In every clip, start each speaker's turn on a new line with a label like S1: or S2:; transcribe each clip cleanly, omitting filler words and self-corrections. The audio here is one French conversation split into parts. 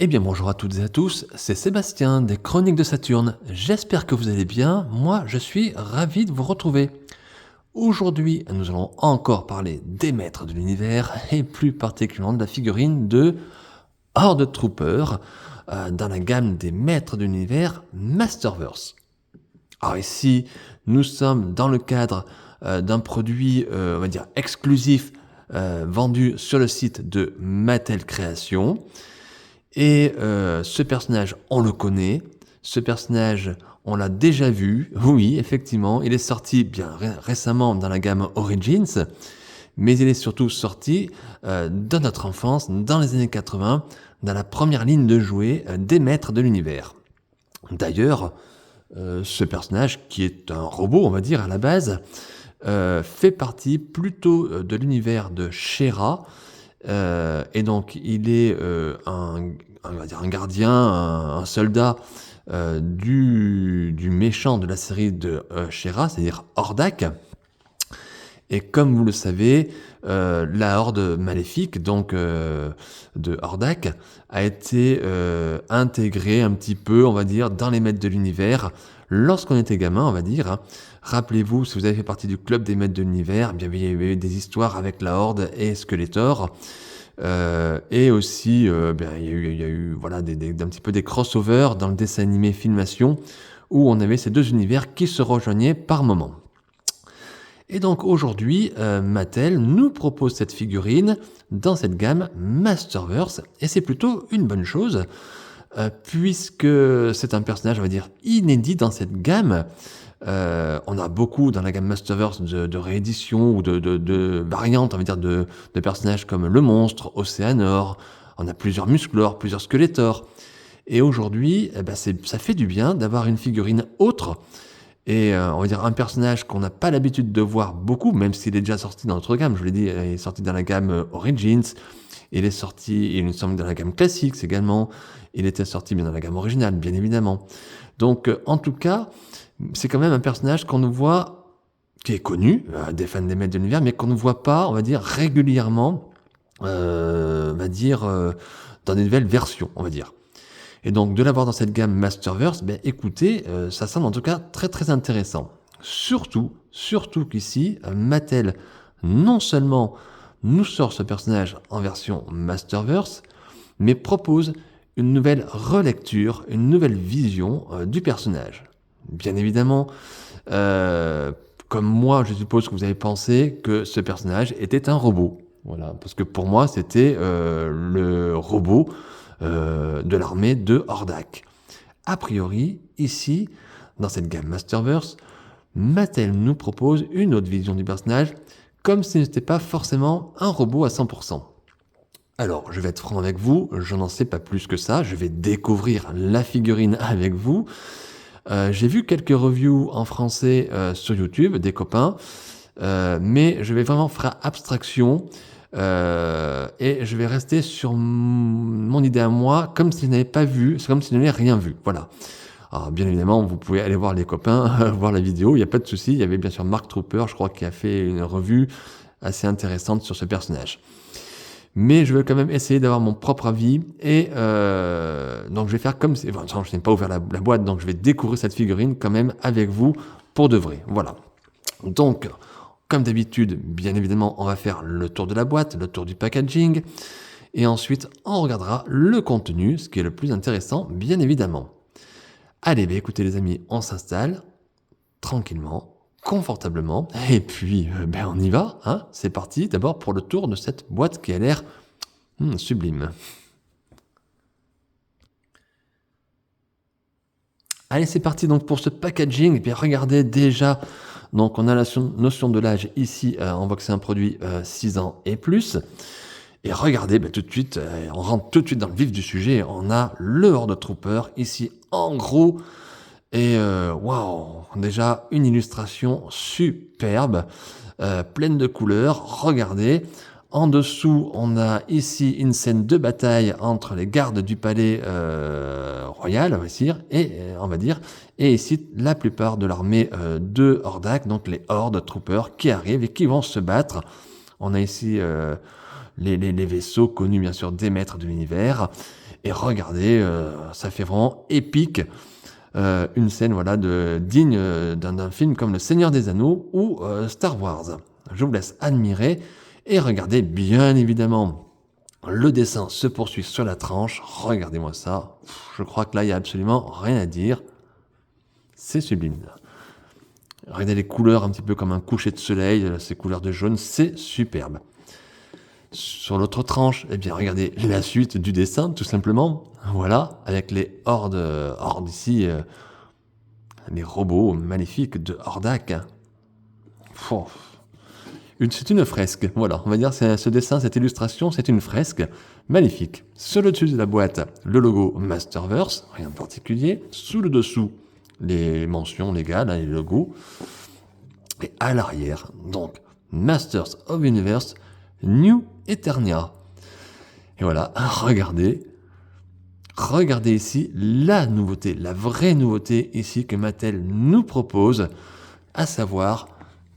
S1: Eh bien bonjour à toutes et à tous, c'est Sébastien des Chroniques de Saturne. J'espère que vous allez bien, moi je suis ravi de vous retrouver. Aujourd'hui, nous allons encore parler des maîtres de l'univers et plus particulièrement de la figurine de Horde Trooper dans la gamme des maîtres de l'univers Masterverse. Alors ici, nous sommes dans le cadre d'un produit, on va dire, exclusif vendu sur le site de Mattel Création. Et ce personnage, on le connaît. Ce personnage, on l'a déjà vu. Oui, effectivement, il est sorti bien récemment dans la gamme Origins, mais il est surtout sorti dans notre enfance, dans les années 80, dans la première ligne de jouets des maîtres de l'univers. D'ailleurs, ce personnage, qui est un robot, on va dire, à la base, fait partie plutôt de l'univers de She-Ra, et donc il est on va dire un gardien, un soldat du méchant de la série de She-Ra, c'est-à-dire Hordak. Et comme vous le savez, la horde maléfique donc de Hordak a été intégrée un petit peu, on va dire, dans les maîtres de l'univers lorsqu'on était gamin, on va dire. Rappelez-vous, si vous avez fait partie du club des maîtres de l'univers, bien, il y avait eu des histoires avec la horde et Skeletor. Et aussi, il y a eu voilà, un petit peu des crossovers dans le dessin animé Filmation, où on avait ces deux univers qui se rejoignaient par moments. Et donc aujourd'hui, Mattel nous propose cette figurine dans cette gamme Masterverse, et c'est plutôt une bonne chose, puisque c'est un personnage, on va dire, inédit dans cette gamme. On a beaucoup dans la gamme Masterverse de rééditions ou de variantes, on va dire, de personnages comme le monstre, Océanor, on a plusieurs Musclor, plusieurs Skeletor. Et aujourd'hui, ça fait du bien d'avoir une figurine autre, et on va dire un personnage qu'on n'a pas l'habitude de voir beaucoup, même s'il est déjà sorti dans notre gamme. Je vous l'ai dit, il est sorti dans la gamme Origins, il est sorti, il me semble, dans la gamme Classics également, il était sorti bien dans la gamme originale, bien évidemment. Donc en tout cas, c'est quand même un personnage qu'on nous voit, qui est connu, des fans des maîtres de l'univers, mais qu'on ne voit pas, on va dire, régulièrement, on va dire, dans des nouvelles versions, on va dire. Et donc, de l'avoir dans cette gamme Masterverse, écoutez, ça semble en tout cas très très intéressant. Surtout qu'ici, Mattel, non seulement nous sort ce personnage en version Masterverse, mais propose une nouvelle relecture, une nouvelle vision du personnage. Bien évidemment, comme moi, je suppose que vous avez pensé que ce personnage était un robot. Voilà, parce que pour moi, c'était le robot de l'armée de Hordak. A priori, ici, dans cette gamme Masterverse, Mattel nous propose une autre vision du personnage, comme si ce n'était pas forcément un robot à 100%. Alors, je vais être franc avec vous, je n'en sais pas plus que ça, je vais découvrir la figurine avec vous. J'ai vu quelques reviews en français sur YouTube, des copains, mais je vais vraiment faire abstraction et je vais rester sur mon idée à moi, comme si je n'avais pas vu, c'est comme si je n'avais rien vu. Voilà. Alors, bien évidemment, vous pouvez aller voir les copains, voir la vidéo, il n'y a pas de souci. Il y avait bien sûr Mark Trooper, je crois, qui a fait une revue assez intéressante sur ce personnage. Mais je veux quand même essayer d'avoir mon propre avis, et donc je vais faire comme si... Enfin, je n'ai pas ouvert la boîte, donc je vais découvrir cette figurine quand même avec vous pour de vrai. Voilà. Donc, comme d'habitude, bien évidemment, on va faire le tour de la boîte, le tour du packaging, et ensuite on regardera le contenu, ce qui est le plus intéressant, bien évidemment. Allez, écoutez les amis, on s'installe tranquillement, confortablement, et puis on y va, hein. C'est parti d'abord pour le tour de cette boîte qui a l'air sublime. Allez, c'est parti donc pour ce packaging. Et bien regardez déjà, donc on a la notion de l'âge ici, on voit que c'est un produit 6 ans et plus. Et regardez, tout de suite, on rentre tout de suite dans le vif du sujet, on a le Horde Trooper ici en gros. Et waouh, déjà une illustration superbe, pleine de couleurs. Regardez, en dessous, on a ici une scène de bataille entre les gardes du palais royal, on va dire, et ici la plupart de l'armée de Hordak, donc les Horde Troopers qui arrivent et qui vont se battre. On a ici les vaisseaux connus bien sûr des maîtres de l'univers. Et regardez, ça fait vraiment épique. Une scène voilà, digne d'un film comme Le Seigneur des Anneaux ou Star Wars. Je vous laisse admirer et regarder bien évidemment. Le dessin se poursuit sur la tranche. Regardez-moi ça. Je crois que là, il n'y a absolument rien à dire. C'est sublime. Regardez les couleurs un petit peu comme un coucher de soleil, ces couleurs de jaune, c'est superbe. Sur l'autre tranche, eh bien, regardez la suite du dessin, tout simplement. Voilà, avec les hordes ici, les robots maléfiques de Hordak. C'est une fresque, voilà, on va dire ce dessin, cette illustration, c'est une fresque magnifique. Sur le dessus de la boîte, le logo Masterverse, rien de particulier. Sous le dessous, les mentions légales, les logos. Et à l'arrière, donc, Masters of Universe, New Eternia. Et voilà, regardez ici la nouveauté, la vraie nouveauté ici que Mattel nous propose, à savoir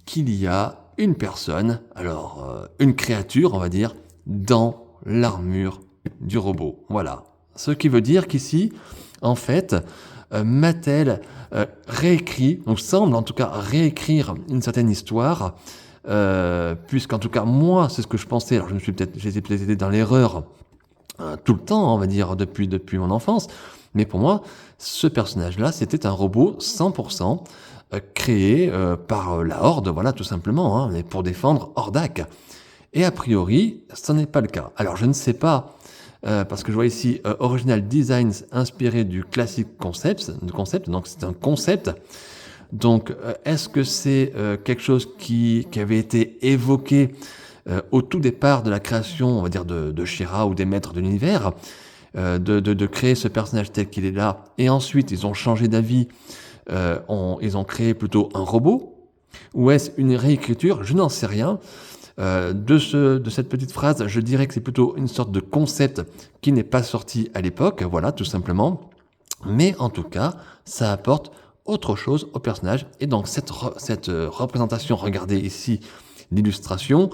S1: qu'il y a une personne, alors une créature, on va dire, dans l'armure du robot. Voilà. Ce qui veut dire qu'ici, en fait, Mattel réécrit, ou semble en tout cas réécrire une certaine histoire, puisqu'en tout cas, moi, c'est ce que je pensais, alors j'ai peut-être été dans l'erreur tout le temps, on va dire, depuis mon enfance, mais pour moi, ce personnage-là, c'était un robot 100%, créé par la Horde, voilà, tout simplement, hein, pour défendre Hordak. Et a priori, ce n'est pas le cas. Alors, je ne sais pas, parce que je vois ici Original Designs inspiré du classique concept, donc c'est un concept. Donc, est-ce que c'est quelque chose qui avait été évoqué au tout départ de la création, on va dire, de She-Ra ou des maîtres de l'univers, de créer ce personnage tel qu'il est là, et ensuite ils ont changé d'avis, ils ont créé plutôt un robot, ou est-ce une réécriture? Je n'en sais rien. De cette petite phrase, je dirais que c'est plutôt une sorte de concept qui n'est pas sorti à l'époque, voilà, tout simplement. Mais en tout cas, ça apporte autre chose au personnage. Et donc cette représentation, regardez ici l'illustration,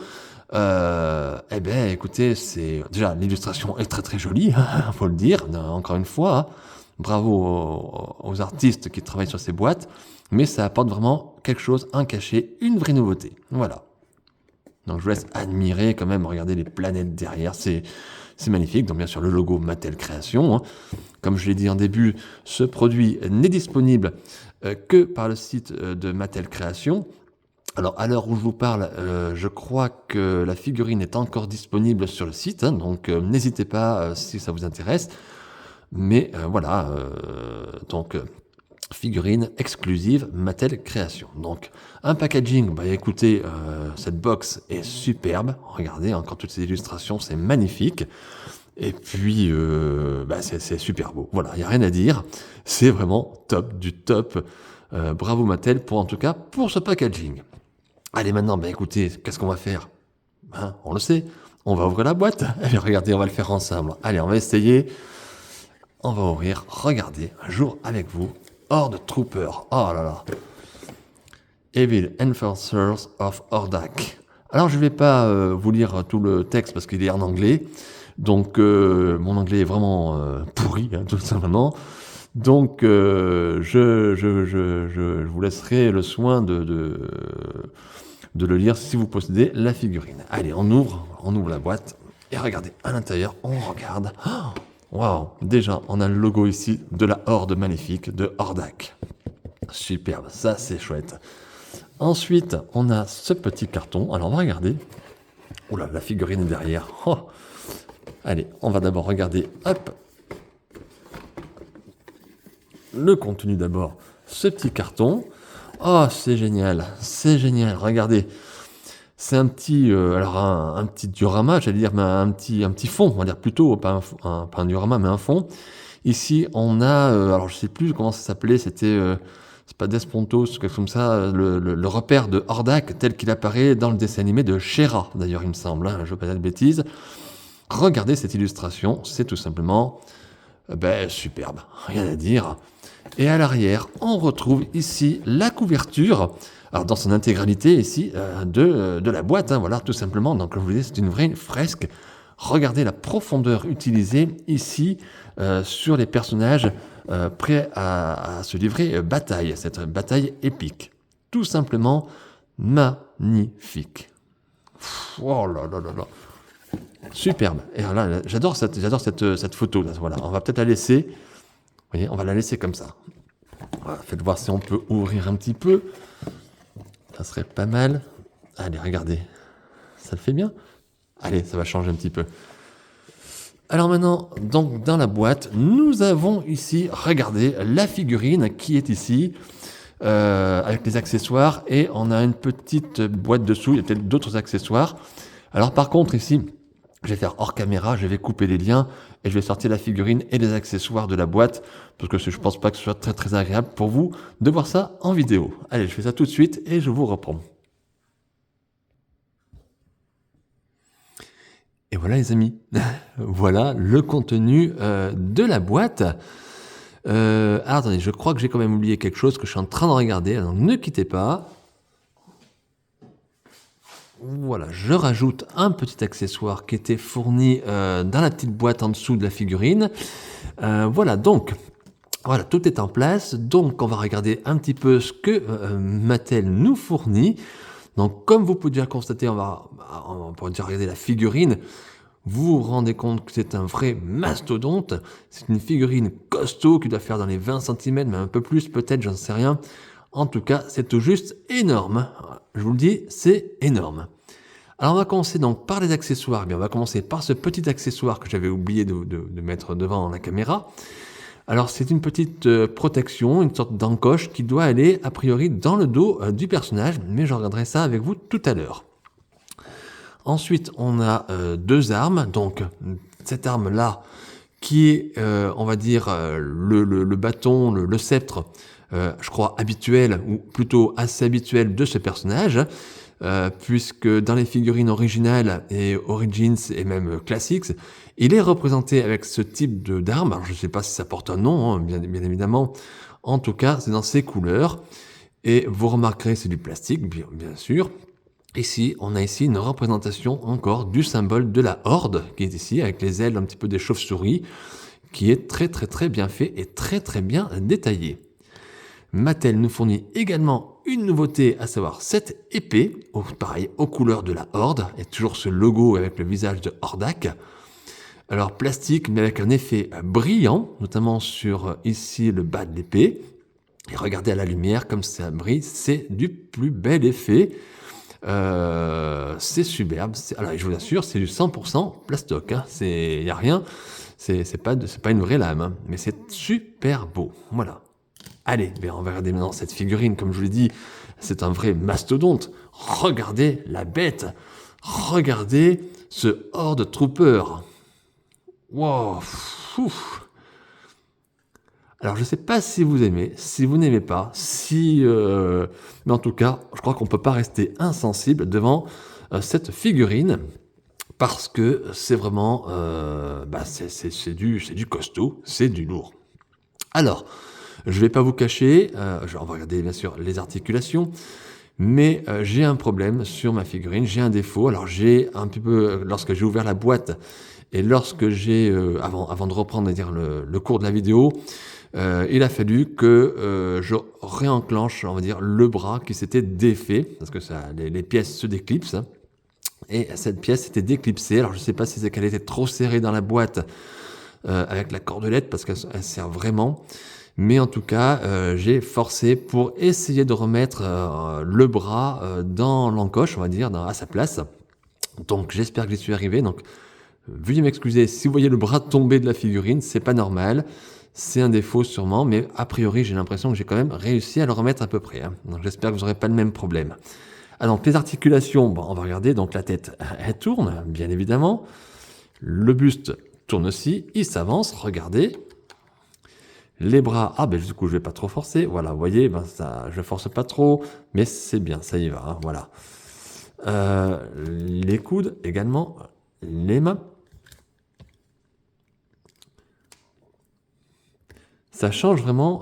S1: eh bien écoutez, c'est déjà l'illustration est très très jolie, il faut le dire, encore une fois, hein. Bravo aux artistes qui travaillent sur ces boîtes, mais ça apporte vraiment quelque chose, un cachet, une vraie nouveauté. Voilà. Donc je vous laisse admirer quand même, regardez les planètes derrière, c'est magnifique. Donc bien sûr le logo Mattel Création, hein. Comme je l'ai dit en début, ce produit n'est disponible que par le site de Mattel Création. Alors à l'heure où je vous parle, je crois que la figurine est encore disponible sur le site, hein, donc n'hésitez pas si ça vous intéresse. Mais voilà, donc figurine exclusive Mattel Création. Donc un packaging, bah écoutez, cette box est superbe. Regardez encore toutes ces illustrations, c'est magnifique. Et puis c'est super beau. Voilà, il n'y a rien à dire. C'est vraiment top du top. Bravo Mattel en tout cas pour ce packaging. Allez maintenant, bah écoutez, qu'est-ce qu'on va faire? On le sait, on va ouvrir la boîte. Allez, regardez, on va le faire ensemble. Allez, on va essayer. On va ouvrir, regardez, un jour avec vous, Horde Trooper. Oh là là. Evil Enforcers of Hordak. Alors je ne vais pas vous lire tout le texte parce qu'il est en anglais. Donc mon anglais est vraiment pourri, hein, tout simplement. Donc je vous laisserai le soin de le lire si vous possédez la figurine. Allez, on ouvre la boîte et regardez, à l'intérieur, on regarde. Waouh, déjà, on a le logo ici de la Horde maléfique de Hordak. Superbe, ça c'est chouette. Ensuite, on a ce petit carton. Alors on va regarder. Oula, la figurine est derrière. Oh. Allez, on va d'abord regarder, hop, le contenu d'abord. Ce petit carton. Oh, c'est génial, regardez. C'est un petit, un petit diorama, j'allais dire, mais un petit fond, on va dire plutôt, pas un diorama, mais un fond. Ici, on a, alors je sais plus comment ça s'appelait, c'était, c'est pas Despontos, quelque chose comme ça, le repère de Hordak tel qu'il apparaît dans le dessin animé de She-Ra, d'ailleurs, il me semble, hein, je ne veux pas dire de bêtises. Regardez cette illustration, c'est tout simplement, superbe, rien à dire. Et à l'arrière, on retrouve ici la couverture, alors dans son intégralité ici, de la boîte, hein, voilà, tout simplement. Donc comme je vous disais, c'est une vraie fresque. Regardez la profondeur utilisée ici sur les personnages prêts à se livrer bataille, cette bataille épique. Tout simplement magnifique. Oh là là là là. Superbe. Et là, j'adore cette photo. Là. Voilà, on va peut-être la laisser. Vous voyez, on va la laisser comme ça. Voilà, faites voir si on peut ouvrir un petit peu. Ça serait pas mal. Allez, regardez. Ça le fait bien? Allez, ça va changer un petit peu. Alors maintenant, donc dans la boîte, nous avons ici, regardez, la figurine qui est ici, avec les accessoires, et on a une petite boîte dessous, il y a peut-être d'autres accessoires. Alors par contre ici, je vais faire hors caméra, je vais couper les liens, et je vais sortir la figurine et les accessoires de la boîte, parce que je pense pas que ce soit très très agréable pour vous de voir ça en vidéo. Allez, je fais ça tout de suite, et je vous reprends. Et voilà les amis, voilà le contenu de la boîte. Alors attendez, je crois que j'ai quand même oublié quelque chose que je suis en train de regarder, alors ne quittez pas. Voilà, je rajoute un petit accessoire qui était fourni dans la petite boîte en dessous de la figurine. Voilà, donc, voilà, tout est en place. Donc, on va regarder un petit peu ce que Mattel nous fournit. Donc, comme vous pouvez déjà constater, on pourrait déjà regarder la figurine. Vous vous rendez compte que c'est un vrai mastodonte. C'est une figurine costaud qui doit faire dans les 20 cm, mais un peu plus peut-être, j'en sais rien. En tout cas, c'est tout juste énorme. Je vous le dis, c'est énorme. Alors, on va commencer donc par les accessoires. Bien, on va commencer par ce petit accessoire que j'avais oublié de mettre devant la caméra. Alors, c'est une petite protection, une sorte d'encoche qui doit aller, a priori, dans le dos du personnage, mais je regarderai ça avec vous tout à l'heure. Ensuite, on a deux armes. Donc, cette arme-là, qui est, on va dire, le bâton, le sceptre, je crois, habituel, ou plutôt assez habituel de ce personnage, puisque dans les figurines originales et Origins et même Classics, il est représenté avec ce type d'arme. Alors je ne sais pas si ça porte un nom, hein, bien évidemment. En tout cas, c'est dans ces couleurs. Et vous remarquerez, c'est du plastique, bien sûr. Ici, on a ici une représentation encore du symbole de la Horde, qui est ici, avec les ailes un petit peu des chauves-souris, qui est très très très bien fait et très très bien détaillé. Mattel nous fournit également une nouveauté, à savoir cette épée, pareil, aux couleurs de la Horde, et toujours ce logo avec le visage de Hordak. Alors plastique, mais avec un effet brillant, notamment sur ici le bas de l'épée. Et regardez à la lumière, comme ça brille, c'est du plus bel effet. C'est superbe. Alors je vous assure, c'est du 100% plastoc. Hein. Il n'y a rien. C'est pas une vraie lame, hein. Mais c'est super beau. Voilà. Allez, on va regarder maintenant cette figurine, comme je vous l'ai dit, c'est un vrai mastodonte. Regardez la bête, regardez ce Horde Trooper. Wow, alors je ne sais pas si vous aimez, si vous n'aimez pas, mais en tout cas, je crois qu'on ne peut pas rester insensible devant cette figurine, parce que c'est vraiment, c'est du costaud, c'est du lourd. Alors, je ne vais pas vous cacher, on va regarder bien sûr les articulations, mais j'ai un problème sur ma figurine, j'ai un défaut. Alors j'ai un petit peu, lorsque j'ai ouvert la boîte et lorsque j'ai, avant de reprendre le cours de la vidéo, il a fallu que je réenclenche, on va dire, le bras qui s'était défait, parce que les pièces se déclipsent, hein, et cette pièce s'était déclipsée. Alors je ne sais pas si c'est qu'elle était trop serrée dans la boîte avec la cordelette, parce qu'elle sert vraiment. Mais en tout cas, j'ai forcé pour essayer de remettre le bras dans l'encoche, on va dire, à sa place. Donc j'espère que j'y suis arrivé. Donc veuillez m'excuser si vous voyez le bras tomber de la figurine, c'est pas normal. C'est un défaut sûrement, mais a priori j'ai l'impression que j'ai quand même réussi à le remettre à peu près. Hein. Donc j'espère que vous n'aurez pas le même problème. Alors donc les articulations, bon, on va regarder. Donc la tête, elle tourne, bien évidemment. Le buste tourne aussi, il s'avance, regardez. Les bras, du coup je vais pas trop forcer, voilà, vous voyez, je force pas trop, mais c'est bien, ça y va, hein, voilà. Les coudes également, les mains. Ça change vraiment,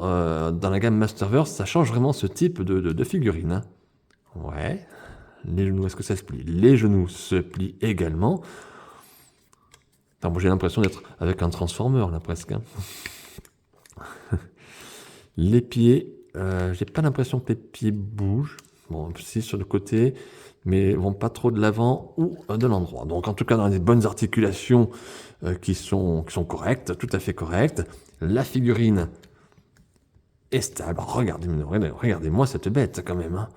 S1: dans la gamme Masterverse, ça change vraiment ce type de figurine. Hein. Ouais, les genoux, est-ce que ça se plie? Les genoux se plient également. Enfin, moi, j'ai l'impression d'être avec un transformer, là, presque. Hein. Les pieds, j'ai pas l'impression que les pieds bougent. Bon, si, sur le côté, mais vont pas trop de l'avant ou de l'endroit. Donc, en tout cas, dans des bonnes articulations qui sont correctes, tout à fait correctes. La figurine est stable. Regardez-moi cette bête, quand même. Hein.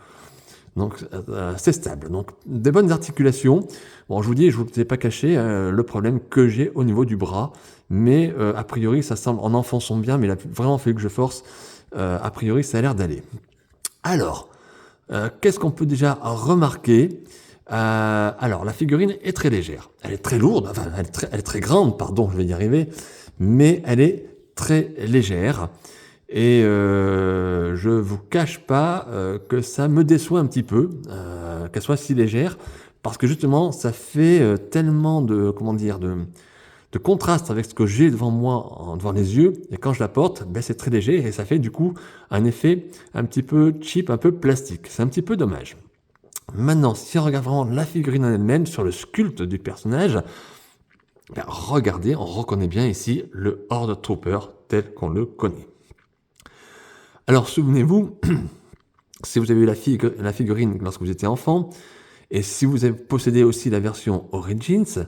S1: Donc, c'est stable. Donc, des bonnes articulations. Bon, je vous dis, je ne vous ai pas caché le problème que j'ai au niveau du bras. Mais, a priori, ça semble, en enfonçant bien, mais il a vraiment fallu que je force. A priori, ça a l'air d'aller. Alors, qu'est-ce qu'on peut déjà remarquer alors, la figurine est très légère. Elle est très lourde, enfin, elle est très grande, pardon, je vais y arriver. Mais elle est très légère. Et je vous cache pas que ça me déçoit un petit peu qu'elle soit si légère, parce que justement, ça fait tellement de, comment dire, de contraste avec ce que j'ai devant moi, devant les yeux, et quand je la porte, ben, c'est très léger, et ça fait du coup un effet un petit peu cheap, un peu plastique. C'est un petit peu dommage. Maintenant, si on regarde vraiment la figurine en elle-même, sur le sculpte du personnage, ben, regardez, on reconnaît bien ici le Horde Trooper tel qu'on le connaît. Alors souvenez-vous, si vous avez eu la figurine lorsque vous étiez enfant, et si vous avez possédé aussi la version Origins,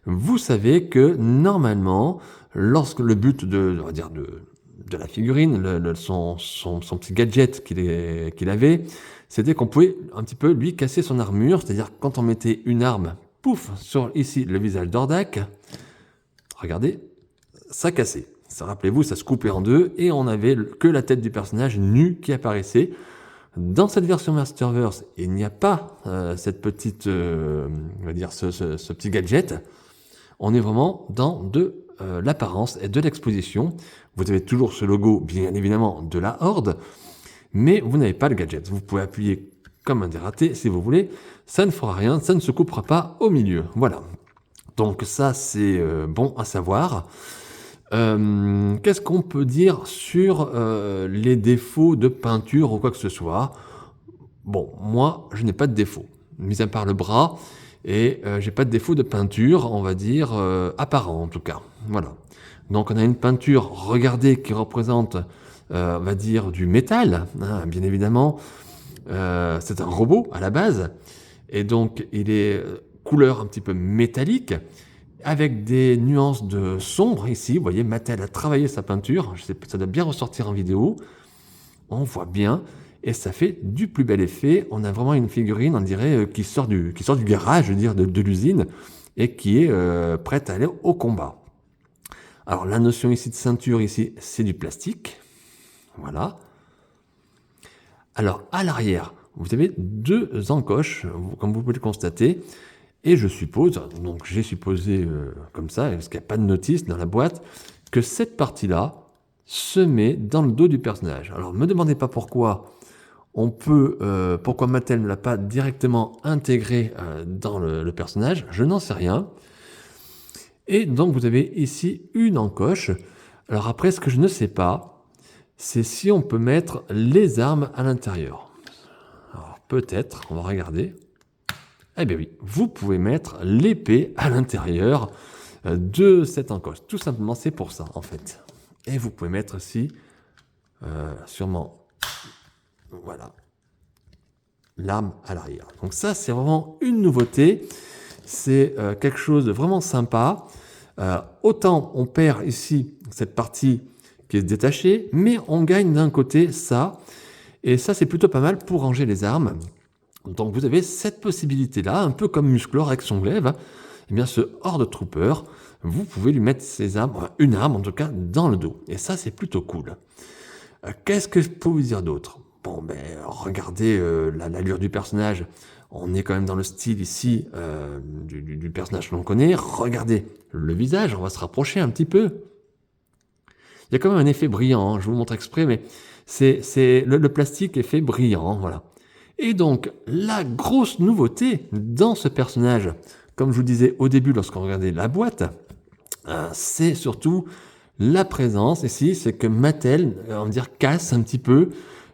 S1: vous savez que normalement, lorsque le but de la figurine, son petit gadget qu'il avait, c'était qu'on pouvait un petit peu lui casser son armure, c'est-à-dire quand on mettait une arme, pouf, sur ici le visage d'Hordak, regardez, ça cassait. Ça, rappelez-vous, ça se coupait en deux et on n'avait que la tête du personnage nue qui apparaissait. Dans cette version Masterverse, il n'y a pas cette petite, on va dire, ce petit gadget. On est vraiment dans de l'apparence et de l'exposition. Vous avez toujours ce logo, bien évidemment, de la Horde, mais vous n'avez pas le gadget. Vous pouvez appuyer comme un dératé si vous voulez. Ça ne fera rien, ça ne se coupera pas au milieu. Voilà. Donc ça, c'est bon à savoir. Qu'est-ce qu'on peut dire sur les défauts de peinture ou quoi que ce soit? Bon, moi, je n'ai pas de défaut, mis à part le bras, et j'ai pas de défaut de peinture, on va dire, apparent en tout cas. Voilà. Donc on a une peinture, regardez, qui représente, on va dire, du métal, hein, bien évidemment. C'est un robot à la base, et donc il est couleur un petit peu métallique, avec des nuances de sombre ici. Vous voyez, Mattel a travaillé sa peinture. Je sais, ça doit bien ressortir en vidéo. On voit bien. Et ça fait du plus bel effet. On a vraiment une figurine, on dirait, qui sort du garage, je veux dire, de l'usine, et qui est prête à aller au combat. Alors, la notion ici de ceinture, ici, c'est du plastique. Voilà. Alors, à l'arrière, vous avez deux encoches, comme vous pouvez le constater. Et je suppose, donc j'ai supposé comme ça, parce qu'il n'y a pas de notice dans la boîte, que cette partie-là se met dans le dos du personnage. Alors ne me demandez pas pourquoi pourquoi Mattel ne l'a pas directement intégré dans le personnage, je n'en sais rien. Et donc vous avez ici une encoche. Alors après, ce que je ne sais pas, c'est si on peut mettre les armes à l'intérieur. Alors peut-être, on va regarder. Eh bien oui, vous pouvez mettre l'épée à l'intérieur de cette encoche. Tout simplement, c'est pour ça, en fait. Et vous pouvez mettre aussi, sûrement, voilà, l'arme à l'arrière. Donc ça, c'est vraiment une nouveauté. C'est quelque chose de vraiment sympa. Autant on perd ici cette partie qui est détachée, mais on gagne d'un côté ça. Et ça, c'est plutôt pas mal pour ranger les armes. Donc vous avez cette possibilité-là, un peu comme Musclor avec son glaive, hein. Eh bien ce Horde Trooper, vous pouvez lui mettre ses armes, une arme en tout cas, dans le dos. Et ça, c'est plutôt cool. Qu'est-ce que je peux vous dire d'autre? Bon, ben, regardez l'allure du personnage. On est quand même dans le style ici du personnage que l'on connaît. Regardez le visage, on va se rapprocher un petit peu. Il y a quand même un effet brillant, hein. Je vous montre exprès, mais le plastique est fait brillant, voilà. Et donc, la grosse nouveauté dans ce personnage, comme je vous disais au début lorsqu'on regardait la boîte, c'est surtout la présence ici, c'est que Mattel, on va dire, casse un petit peu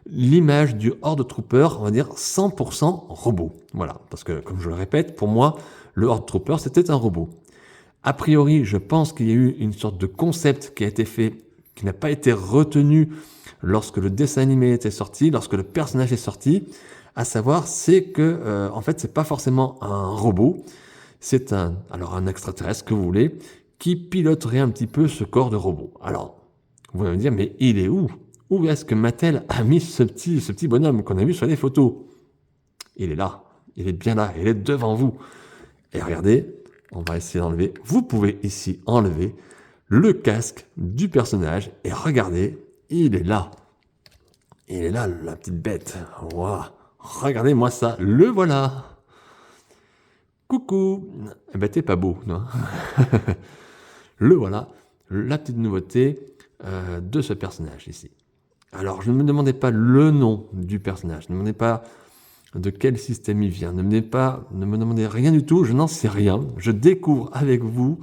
S1: l'image du Horde Trooper, on va dire 100% robot. Voilà, parce que comme je le répète, pour moi, le Horde Trooper, c'était un robot. A priori, je pense qu'il y a eu une sorte de concept qui a été fait, qui n'a pas été retenu lorsque le dessin animé était sorti, lorsque le personnage est sorti, à savoir, c'est que, en fait, c'est pas forcément un robot, c'est alors un extraterrestre que vous voulez, qui piloterait un petit peu ce corps de robot. Alors, vous allez me dire, mais il est où? Où est-ce que Mattel a mis ce petit bonhomme qu'on a vu sur les photos? Il est là, il est bien là, il est devant vous. Et regardez, on va essayer d'enlever. Vous pouvez ici enlever le casque du personnage et regardez, il est là. Il est là, la petite bête. Waouh. Regardez-moi ça, le voilà. Coucou. Eh ben, t'es pas beau, non? Le voilà, la petite nouveauté de ce personnage ici. Alors, je ne me demandais pas le nom du personnage, ne me demandez pas de quel système il vient, ne me demandez rien du tout, je n'en sais rien. Je découvre avec vous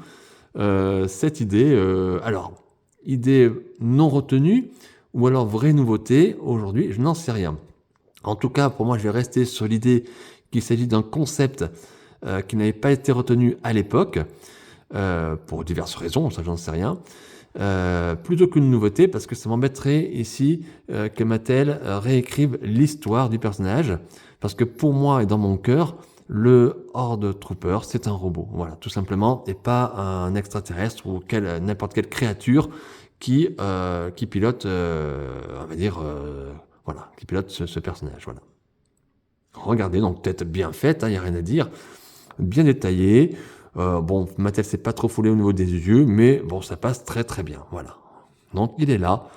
S1: cette idée. Alors, idée non retenue ou alors vraie nouveauté aujourd'hui, je n'en sais rien. En tout cas, pour moi, je vais rester sur l'idée qu'il s'agit d'un concept qui n'avait pas été retenu à l'époque, pour diverses raisons, ça j'en sais rien. Plutôt qu'une nouveauté, parce que ça m'embêterait ici que Mattel réécrive l'histoire du personnage, parce que pour moi et dans mon cœur, le Horde Trooper, c'est un robot, voilà, tout simplement, et pas un extraterrestre ou n'importe quelle créature qui pilote, on va dire, voilà, qui pilote ce personnage, voilà. Regardez, donc tête bien faite, il n'y a rien à dire, bien détaillée. Bon, Mattel s'est pas trop foulé au niveau des yeux, mais bon, ça passe très très bien, voilà. Donc il est là,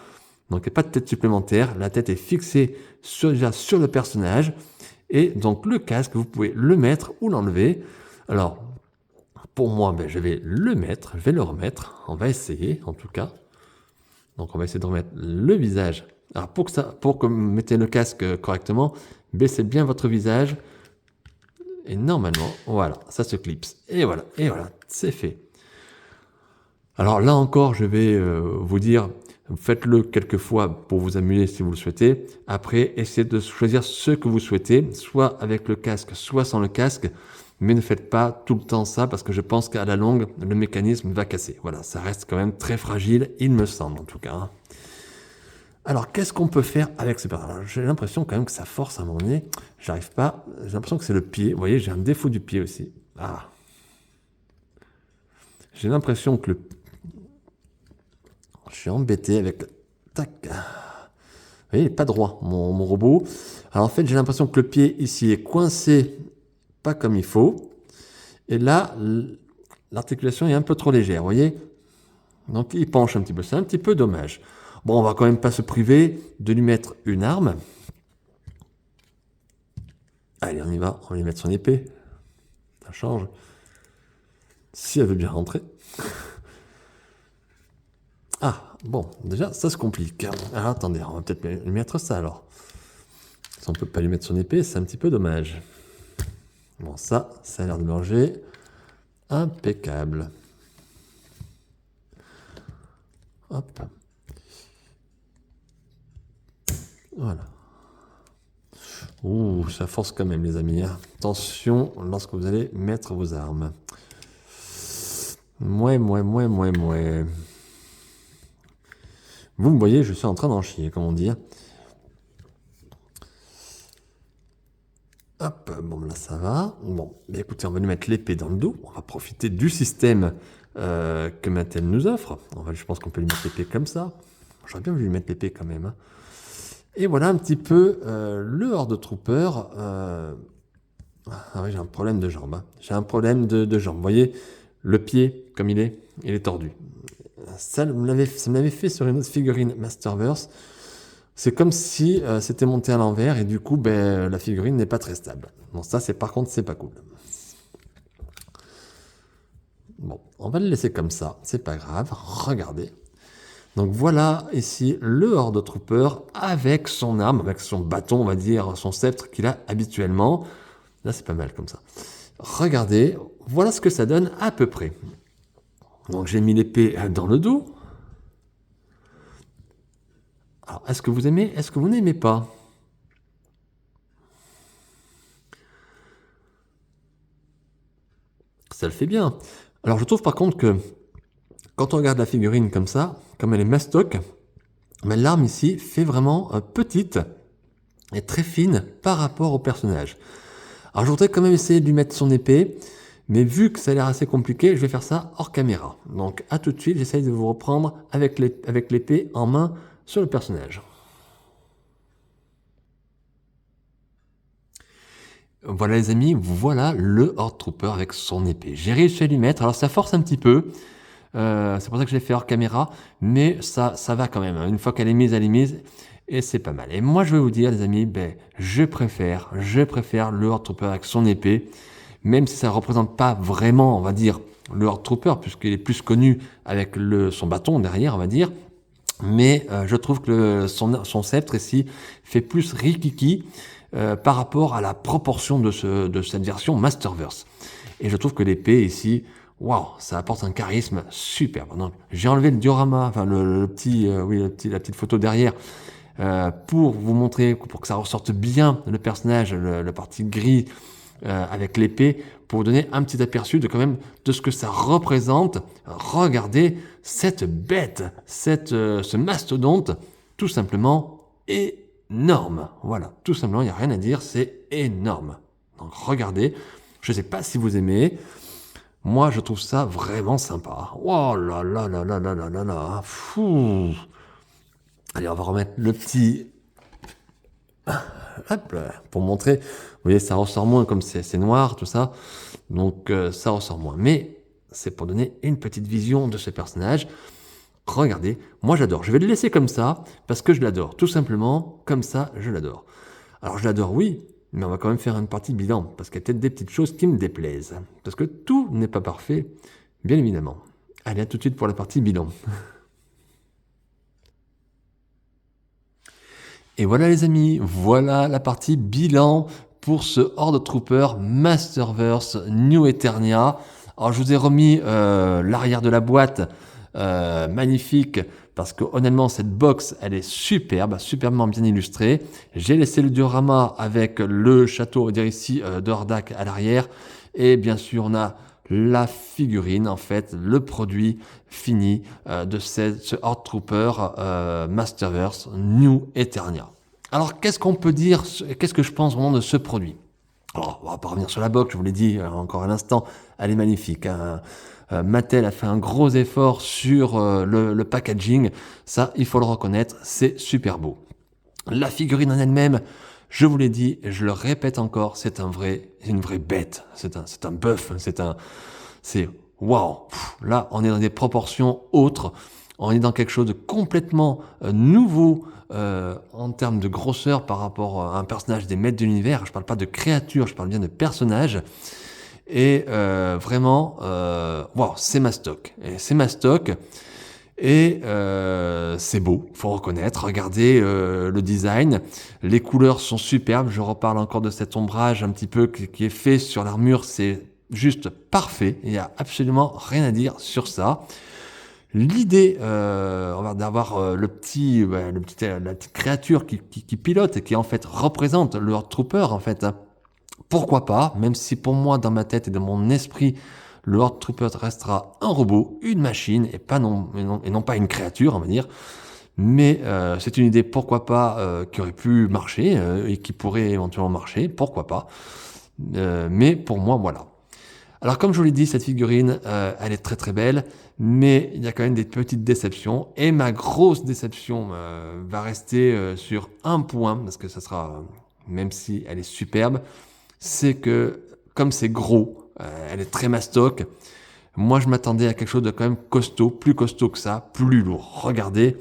S1: donc il n'y a pas de tête supplémentaire, la tête est fixée déjà sur le personnage, et donc le casque, vous pouvez le mettre ou l'enlever. Alors, pour moi, je vais le mettre, je vais le remettre, on va essayer en tout cas. Donc on va essayer de remettre le visage. Alors pour que vous mettez le casque correctement, baissez bien votre visage. Et normalement, voilà, ça se clipse. Et voilà, c'est fait. Alors là encore, je vais vous dire, faites-le quelques fois pour vous amuser si vous le souhaitez. Après, essayez de choisir ce que vous souhaitez, soit avec le casque, soit sans le casque. Mais ne faites pas tout le temps ça parce que je pense qu'à la longue, le mécanisme va casser. Voilà, ça reste quand même très fragile, il me semble en tout cas. Alors, qu'est-ce qu'on peut faire avec ce personnage? J'ai l'impression quand même que ça force à mon nez. J'arrive pas. J'ai l'impression que c'est le pied. Vous voyez, j'ai un défaut du pied aussi. Ah. J'ai l'impression que je suis embêté avec... Tac. Vous voyez, il n'est pas droit, mon robot. Alors, en fait, j'ai l'impression que le pied ici est coincé, pas comme il faut. Et là, l'articulation est un peu trop légère, vous voyez? Donc, il penche un petit peu. C'est un petit peu dommage. Bon, on va quand même pas se priver de lui mettre une arme. Allez, on y va. On va lui mettre son épée. Ça change. Si elle veut bien rentrer. Ah, bon, déjà, ça se complique. Alors, attendez, on va peut-être lui mettre ça, alors. Si on peut pas lui mettre son épée, c'est un petit peu dommage. Bon, ça a l'air de manger. Impeccable. Hop. Voilà. Ouh, ça force quand même, les amis. Attention lorsque vous allez mettre vos armes. Mouais. Vous me voyez, je suis en train d'en chier, comme on dit. Hop, bon, là ça va. Bon, écoutez, on va lui mettre l'épée dans le dos. On va profiter du système que Mattel nous offre. Je pense qu'on peut lui mettre l'épée comme ça. J'aurais bien voulu lui mettre l'épée quand même. Et voilà un petit peu le Horde Trooper. Ah oui, j'ai un problème de jambe. J'ai un problème de jambe. Vous voyez, le pied, comme il est tordu. Ça me l'avait fait sur une autre figurine Masterverse. C'est comme si c'était monté à l'envers et du coup, la figurine n'est pas très stable. Bon, ça, par contre, c'est pas cool. Bon, on va le laisser comme ça. C'est pas grave. Regardez. Donc voilà ici le Horde Trooper avec son arme, avec son bâton, on va dire, son sceptre qu'il a habituellement. Là, c'est pas mal comme ça. Regardez, voilà ce que ça donne à peu près. Donc j'ai mis l'épée dans le dos. Alors, est-ce que vous aimez? Est-ce que vous n'aimez pas? Ça le fait bien. Alors je trouve par contre que quand on regarde la figurine comme ça, comme elle est mastoc, mais l'arme ici fait vraiment petite et très fine par rapport au personnage. Alors je voudrais quand même essayer de lui mettre son épée, mais vu que ça a l'air assez compliqué, je vais faire ça hors caméra. Donc à tout de suite, j'essaye de vous reprendre avec l'épée en main sur le personnage. Voilà les amis, voilà le Horde Trooper avec son épée. J'ai réussi à lui mettre, alors ça force un petit peu, c'est pour ça que je l'ai fait hors caméra, mais ça va quand même. Une fois qu'elle est mise, elle est mise, et c'est pas mal. Et moi je vais vous dire les amis, je préfère le Horde Trooper avec son épée, même si ça ne représente pas vraiment, on va dire, le Horde Trooper, puisqu'il est plus connu avec son bâton derrière, on va dire. Mais je trouve que son sceptre ici fait plus rikiki par rapport à la proportion de cette version Masterverse. Et je trouve que l'épée ici, waouh, ça apporte un charisme superbe. Donc j'ai enlevé le diorama, enfin la petite photo derrière, pour vous montrer, pour que ça ressorte bien le personnage, le parti gris avec l'épée, pour vous donner un petit aperçu de quand même de ce que ça représente. Regardez cette bête, ce mastodonte, tout simplement énorme. Voilà, tout simplement, il n'y a rien à dire, c'est énorme. Donc regardez, je ne sais pas si vous aimez, moi je trouve ça vraiment sympa. Oh là là là là là là là là, fou. Allez, on va remettre le petit... Hop là, pour montrer, vous voyez, ça ressort moins comme c'est noir, tout ça, donc ça ressort moins. Mais c'est pour donner une petite vision de ce personnage. Regardez, moi j'adore. Je vais le laisser comme ça, parce que je l'adore. Tout simplement, comme ça, je l'adore. Alors je l'adore, oui, mais on va quand même faire une partie bilan, parce qu'il y a peut-être des petites choses qui me déplaisent. Parce que tout n'est pas parfait, bien évidemment. Allez, à tout de suite pour la partie bilan. Et voilà les amis, voilà la partie bilan pour ce Horde Trooper Masterverse New Eternia. Alors je vous ai remis l'arrière de la boîte, magnifique, parce que honnêtement cette box elle est superbe, superbement bien illustrée. J'ai laissé le diorama avec le château d'Hérissi d'Ordak à l'arrière, et bien sûr on a la figurine, en fait, le produit fini de ce Horde Trooper Masterverse New Eternia. Alors, qu'est-ce qu'on peut dire, qu'est-ce que je pense vraiment de ce produit? Alors, on va pas revenir sur la box, je vous l'ai dit encore à l'instant, elle est magnifique. Hein. Mattel a fait un gros effort sur le packaging, ça, il faut le reconnaître, c'est super beau. La figurine en elle-même, je vous l'ai dit, et je le répète encore, c'est une vraie bête, c'est un bœuf, c'est waouh. Là, on est dans des proportions autres, on est dans quelque chose de complètement nouveau en termes de grosseur par rapport à un personnage des maîtres de l'univers. Je parle pas de créature, je parle bien de personnage. Et vraiment, waouh, c'est mastoc. Et c'est mastoc. Et c'est beau, faut reconnaître. Regardez le design, les couleurs sont superbes. Je reparle encore de cet ombrage un petit peu qui est fait sur l'armure, c'est juste parfait. Il n'y a absolument rien à dire sur ça. L'idée d'avoir la petite créature qui pilote et qui en fait représente le Horde Trooper en fait. Hein. Pourquoi pas, même si pour moi dans ma tête et dans mon esprit le Horde Trooper restera un robot, une machine, et non pas une créature, on va dire. Mais c'est une idée, pourquoi pas, qui aurait pu marcher, et qui pourrait éventuellement marcher, pourquoi pas. Mais pour moi, voilà. Alors comme je vous l'ai dit, cette figurine, elle est très très belle, mais il y a quand même des petites déceptions. Et ma grosse déception va rester sur un point, parce que ça sera, même si elle est superbe, c'est que comme c'est gros, elle est très mastoc. Moi, je m'attendais à quelque chose de quand même costaud, plus costaud que ça, plus lourd. Regardez,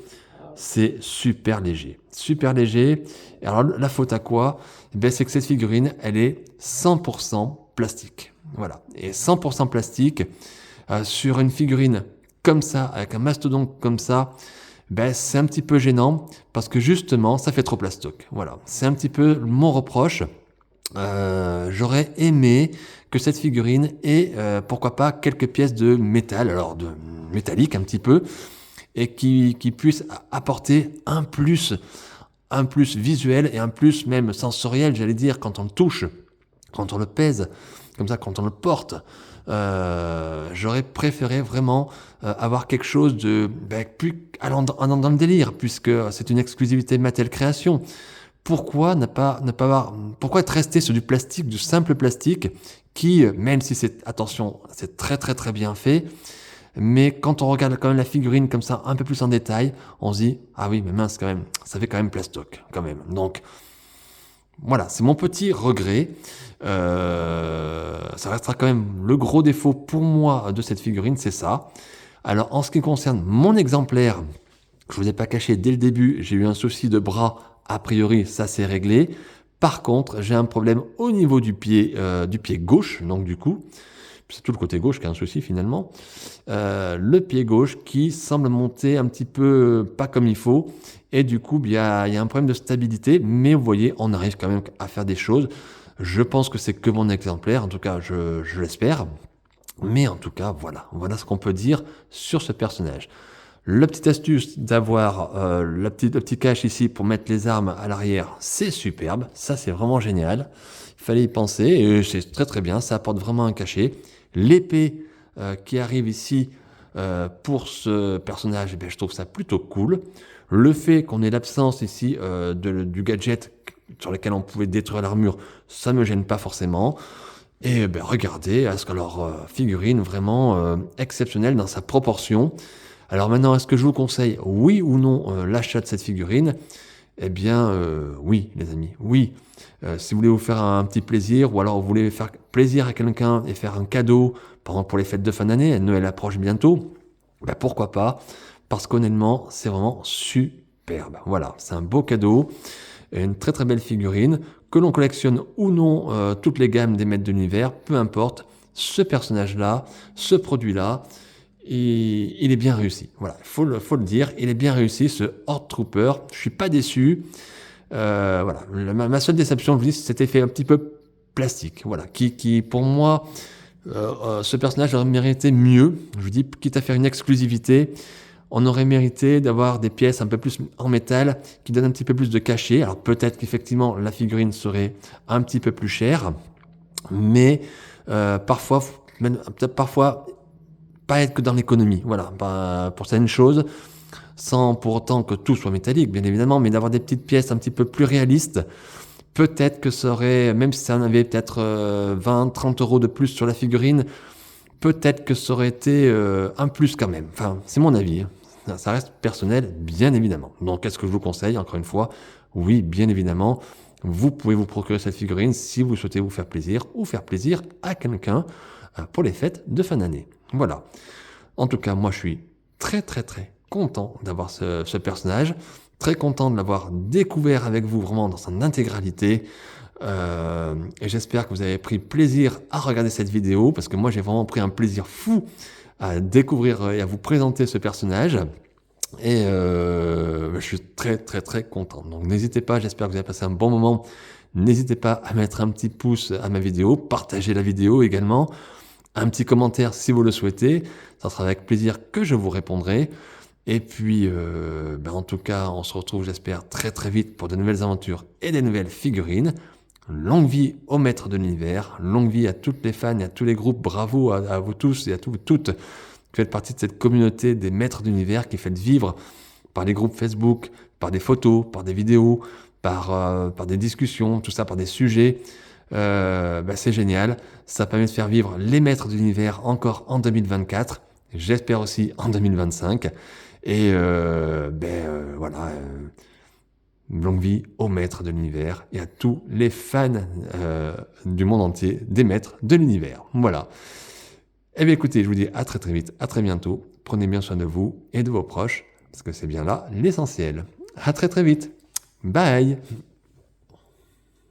S1: c'est super léger. Super léger. Et alors, la faute à quoi? C'est que cette figurine, elle est 100% plastique. Voilà. Et 100% plastique, sur une figurine comme ça, avec un mastodonte comme ça, c'est un petit peu gênant, parce que justement, ça fait trop plastoc. Voilà. C'est un petit peu mon reproche. J'aurais aimé que cette figurine ait, pourquoi pas, quelques pièces de métal, alors de métallique un petit peu, et qui puisse apporter un plus visuel et un plus même sensoriel, j'allais dire, quand on le touche, quand on le pèse, comme ça quand on le porte. J'aurais préféré vraiment avoir quelque chose de plus allant dans le délire, puisque c'est une exclusivité Mattel Création. Pourquoi pourquoi être resté sur du plastique, du simple plastique, qui, même si c'est très très très bien fait, mais quand on regarde quand même la figurine comme ça, un peu plus en détail, on se dit, ah oui, mais mince quand même, ça fait quand même plastoc, quand même. Donc, voilà, c'est mon petit regret. Ça restera quand même le gros défaut pour moi de cette figurine, c'est ça. Alors, en ce qui concerne mon exemplaire, je ne vous ai pas caché dès le début, j'ai eu un souci de bras. A priori, ça s'est réglé. Par contre, j'ai un problème au niveau du pied gauche, donc du coup, c'est tout le côté gauche qui a un souci finalement. Le pied gauche qui semble monter un petit peu pas comme il faut. Et du coup, il y a un problème de stabilité. Mais vous voyez, on arrive quand même à faire des choses. Je pense que c'est que mon exemplaire. En tout cas, je l'espère. Mais en tout cas, voilà ce qu'on peut dire sur ce personnage. La petite astuce d'avoir le petit cache ici pour mettre les armes à l'arrière, c'est superbe. Ça, c'est vraiment génial. Il fallait y penser et c'est très très bien. Ça apporte vraiment un cachet. L'épée qui arrive ici pour ce personnage, je trouve ça plutôt cool. Le fait qu'on ait l'absence ici du gadget sur lequel on pouvait détruire l'armure, ça me gêne pas forcément. Et regardez, leur figurine vraiment exceptionnelle dans sa proportion. Alors maintenant, est-ce que je vous conseille, oui ou non, l'achat de cette figurine ? Eh bien, oui, les amis, oui. Si vous voulez vous faire un petit plaisir, ou alors vous voulez faire plaisir à quelqu'un et faire un cadeau, par exemple pour les fêtes de fin d'année, Noël approche bientôt, pourquoi pas ? Parce qu'honnêtement, c'est vraiment superbe. Voilà, c'est un beau cadeau, une très très belle figurine, que l'on collectionne ou non toutes les gammes des maîtres de l'univers, peu importe, ce personnage-là, ce produit-là, et il est bien réussi. Voilà, faut le dire, il est bien réussi, ce Horde Trooper. Je suis pas déçu. Voilà, ma seule déception, je vous dis, c'est cet effet un petit peu plastique. Voilà, qui pour moi, ce personnage aurait mérité mieux. Je vous dis, quitte à faire une exclusivité, on aurait mérité d'avoir des pièces un peu plus en métal qui donnent un petit peu plus de cachet. Alors peut-être qu'effectivement la figurine serait un petit peu plus chère, mais parfois, peut-être parfois pas être que dans l'économie, voilà, pour certaines choses, sans pour autant que tout soit métallique, bien évidemment, mais d'avoir des petites pièces un petit peu plus réalistes, peut-être que ça aurait, même si ça en avait peut-être 20, 30 euros de plus sur la figurine, peut-être que ça aurait été un plus quand même. Enfin, c'est mon avis, hein. Ça reste personnel, bien évidemment. Donc, qu'est-ce que je vous conseille, encore une fois ? Oui, bien évidemment, vous pouvez vous procurer cette figurine si vous souhaitez vous faire plaisir ou faire plaisir à quelqu'un pour les fêtes de fin d'année. Voilà. En tout cas, moi, je suis très, très, très content d'avoir ce personnage. Très content de l'avoir découvert avec vous vraiment dans son intégralité. Et j'espère que vous avez pris plaisir à regarder cette vidéo parce que moi, j'ai vraiment pris un plaisir fou à découvrir et à vous présenter ce personnage. Et je suis très, très, très content. Donc, n'hésitez pas. J'espère que vous avez passé un bon moment. N'hésitez pas à mettre un petit pouce à ma vidéo. Partagez la vidéo également. Un petit commentaire si vous le souhaitez, ça sera avec plaisir que je vous répondrai. Et puis, en tout cas, on se retrouve, j'espère, très très vite pour de nouvelles aventures et des nouvelles figurines. Longue vie aux maîtres de l'univers, longue vie à toutes les fans et à tous les groupes. Bravo à vous tous et à toutes qui faites partie de cette communauté des maîtres de l'univers qui faites vivre par les groupes Facebook, par des photos, par des vidéos, par des discussions, tout ça, par des sujets. C'est génial, ça permet de faire vivre les maîtres de l'univers encore en 2024, j'espère aussi en 2025, et longue vie aux maîtres de l'univers et à tous les fans du monde entier des maîtres de l'univers. Voilà. Eh bien écoutez, je vous dis à très très vite, à très bientôt, prenez bien soin de vous et de vos proches, parce que c'est bien là l'essentiel. À très très vite, bye.